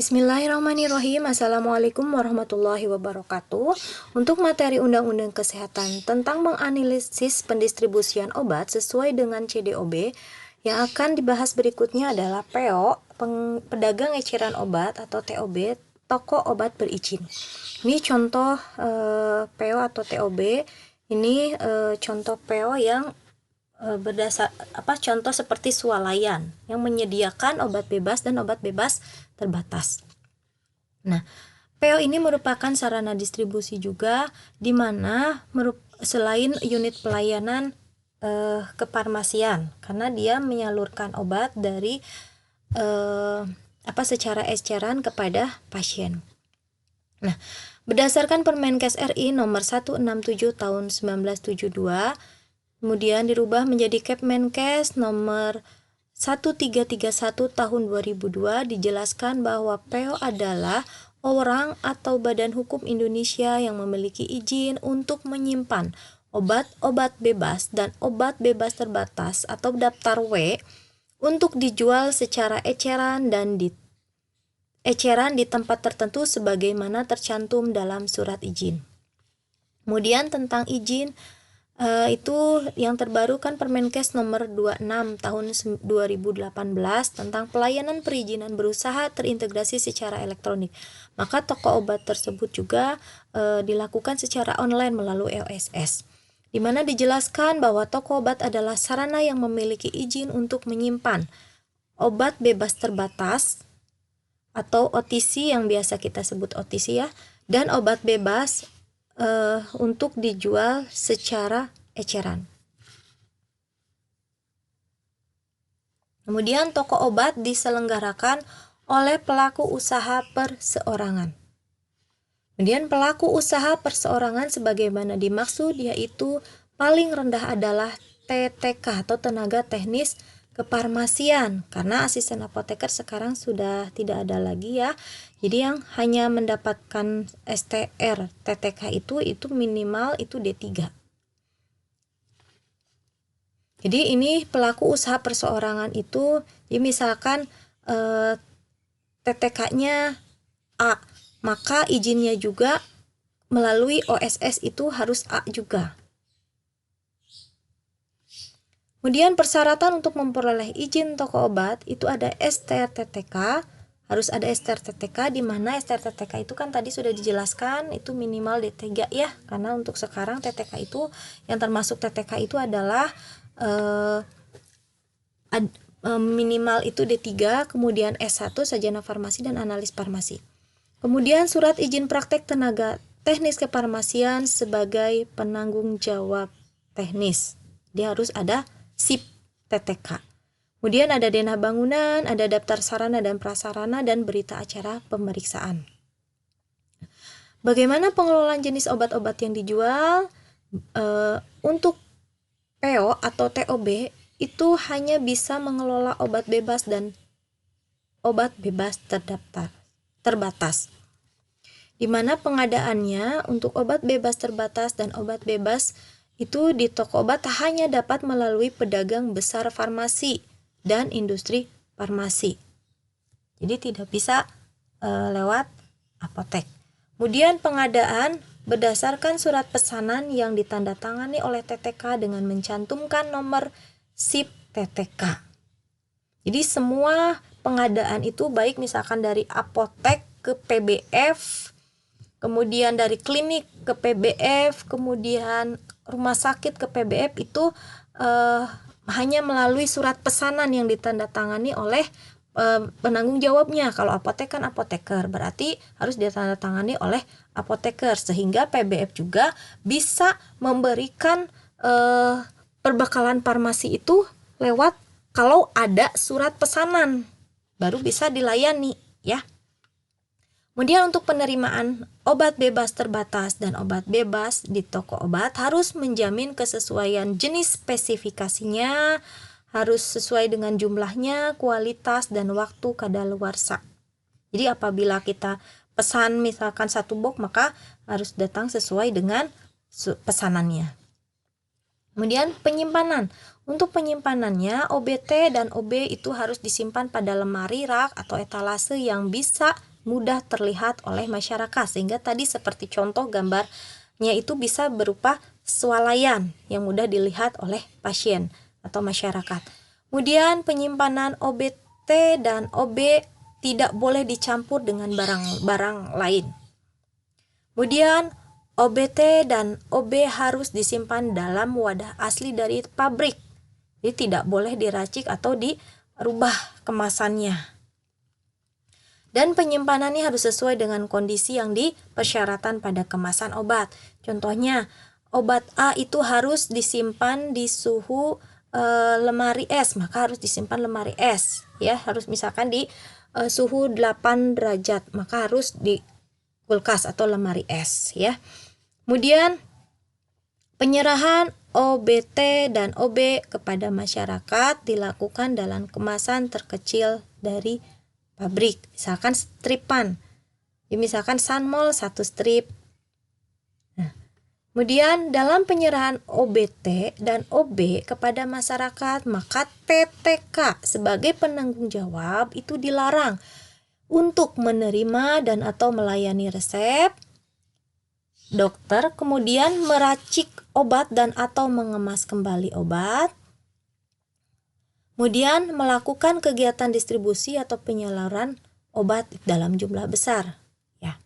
Bismillahirrahmanirrahim. Assalamualaikum warahmatullahi wabarakatuh. Untuk materi Undang-Undang Kesehatan tentang menganalisis pendistribusian obat sesuai dengan CDOB, yang akan dibahas berikutnya adalah PO, pedagang eceran obat atau TOB, toko obat berizin. Ini contoh PO atau TOB. Ini contoh PO yang contoh seperti swalayan yang menyediakan obat bebas dan obat bebas terbatas. Nah, PO ini merupakan sarana distribusi juga, di mana selain unit pelayanan kefarmasian, karena dia menyalurkan obat dari secara eceran kepada pasien. Nah, berdasarkan Permenkes RI nomor 167 tahun 1972, kemudian dirubah menjadi Kepmenkes nomor 1331 tahun 2002, dijelaskan bahwa PO adalah orang atau badan hukum Indonesia yang memiliki izin untuk menyimpan obat-obat bebas dan obat bebas terbatas atau daftar W untuk dijual secara eceran di tempat tertentu sebagaimana tercantum dalam surat izin. Kemudian tentang izin, itu yang terbaru kan Permenkes nomor 26 tahun 2018 tentang pelayanan perizinan berusaha terintegrasi secara elektronik. Maka toko obat tersebut juga dilakukan secara online melalui OSS, di mana dijelaskan bahwa toko obat adalah sarana yang memiliki izin untuk menyimpan obat bebas terbatas atau OTC yang biasa kita sebut OTC ya, dan obat bebas untuk dijual secara eceran. Kemudian toko obat diselenggarakan oleh pelaku usaha perseorangan. Kemudian pelaku usaha perseorangan sebagaimana dimaksud yaitu paling rendah adalah TTK atau tenaga teknis kefarmasian, karena asisten apoteker sekarang sudah tidak ada lagi ya. Jadi yang hanya mendapatkan STR TTK itu minimal itu D3. Jadi ini pelaku usaha perseorangan itu, jadi misalkan TTK-nya A, maka izinnya juga melalui OSS itu harus A juga. Kemudian persyaratan untuk memperoleh izin toko obat itu ada STR-TTK, harus ada STR-TTK, di mana STR-TTK itu kan tadi sudah dijelaskan itu minimal D3 ya, karena untuk sekarang TTK itu yang termasuk TTK itu adalah minimal itu D3, kemudian S1 sarjana farmasi dan analis farmasi. Kemudian surat izin praktek tenaga teknis kefarmasian sebagai penanggung jawab teknis, dia harus ada SIP TTK. Kemudian ada denah bangunan, ada daftar sarana dan prasarana, dan berita acara pemeriksaan. Bagaimana pengelolaan jenis obat-obat yang dijual? Untuk PO atau TOB itu hanya bisa mengelola obat bebas dan obat bebas terbatas, di mana pengadaannya untuk obat bebas terbatas dan obat bebas itu di toko obat hanya dapat melalui pedagang besar farmasi dan industri farmasi. Jadi tidak bisa lewat apotek. Kemudian pengadaan berdasarkan surat pesanan yang ditandatangani oleh TTK dengan mencantumkan nomor SIP TTK. Jadi semua pengadaan itu baik misalkan dari apotek ke PBF, kemudian dari klinik ke PBF, kemudian rumah sakit ke PBF itu hanya melalui surat pesanan yang ditandatangani oleh penanggung jawabnya. Kalau apotek kan apoteker, berarti harus ditandatangani oleh apoteker, sehingga PBF juga bisa memberikan perbekalan farmasi itu lewat kalau ada surat pesanan baru bisa dilayani ya. Kemudian untuk penerimaan obat bebas terbatas dan obat bebas di toko obat harus menjamin kesesuaian jenis spesifikasinya, harus sesuai dengan jumlahnya, kualitas, dan waktu kadaluarsa. Jadi apabila kita pesan misalkan 1 box, maka harus datang sesuai dengan pesanannya. Kemudian penyimpanan. Untuk penyimpanannya, OBT dan OB itu harus disimpan pada lemari rak atau etalase yang bisa mudah terlihat oleh masyarakat, sehingga tadi seperti contoh gambarnya itu bisa berupa swalayan yang mudah dilihat oleh pasien atau masyarakat. Kemudian penyimpanan OBT dan OB tidak boleh dicampur dengan barang-barang lain. Kemudian OBT dan OB harus disimpan dalam wadah asli dari pabrik. Jadi tidak boleh diracik atau dirubah kemasannya. Dan penyimpanannya harus sesuai dengan kondisi yang dipersyaratkan pada kemasan obat. Contohnya, obat A itu harus disimpan di suhu lemari es, maka harus disimpan lemari es, ya, harus misalkan di suhu 8 derajat, maka harus di kulkas atau lemari es, ya. Kemudian penyerahan OBT dan OB kepada masyarakat dilakukan dalam kemasan terkecil dari pabrik, misalkan stripan. Ya, misalkan Sunmol 1 strip. Nah, kemudian dalam penyerahan OBT dan OB kepada masyarakat, maka TTK sebagai penanggung jawab itu dilarang untuk menerima dan atau melayani resep dokter, kemudian meracik obat dan atau mengemas kembali obat, kemudian melakukan kegiatan distribusi atau penyaluran obat dalam jumlah besar, ya.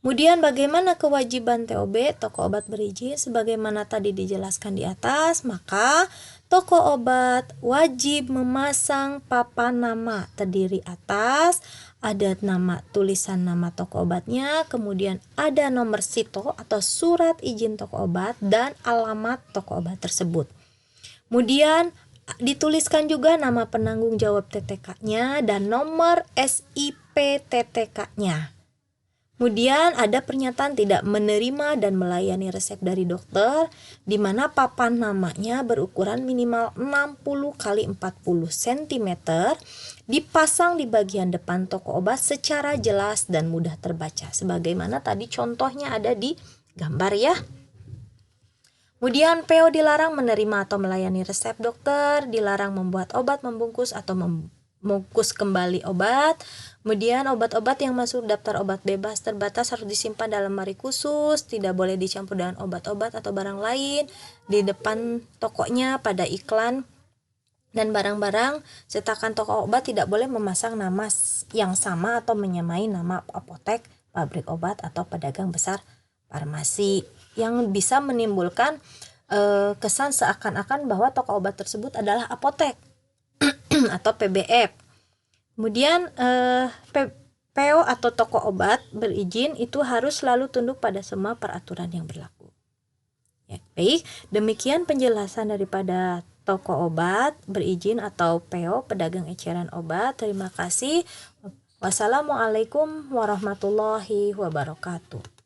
Kemudian bagaimana kewajiban TOB, toko obat berizin, sebagaimana tadi dijelaskan di atas, maka toko obat wajib memasang papan nama terdiri atas, ada nama, tulisan nama toko obatnya, kemudian ada nomor SITO atau surat izin toko obat dan alamat toko obat tersebut. Kemudian dituliskan juga nama penanggung jawab TTK-nya dan nomor SIP TTK-nya. Kemudian ada pernyataan tidak menerima dan melayani resep dari dokter, di mana papan namanya berukuran minimal 60 x 40 cm, dipasang di bagian depan toko obat secara jelas dan mudah terbaca. Sebagaimana tadi contohnya ada di gambar, ya. Kemudian PO dilarang menerima atau melayani resep dokter, dilarang membuat obat, membungkus atau membungkus kembali obat. Kemudian obat-obat yang masuk daftar obat bebas terbatas harus disimpan dalam lemari khusus, tidak boleh dicampur dengan obat-obat atau barang lain. Di depan tokonya pada iklan dan barang-barang cetakan toko obat tidak boleh memasang nama yang sama atau menyamai nama apotek, pabrik obat atau pedagang besar farmasi, yang bisa menimbulkan kesan seakan-akan bahwa toko obat tersebut adalah apotek atau PBF. Kemudian PO atau toko obat berizin itu harus selalu tunduk pada semua peraturan yang berlaku. Ya, baik, demikian penjelasan daripada toko obat berizin atau PO, pedagang eceran obat. Terima kasih. Wassalamualaikum warahmatullahi wabarakatuh.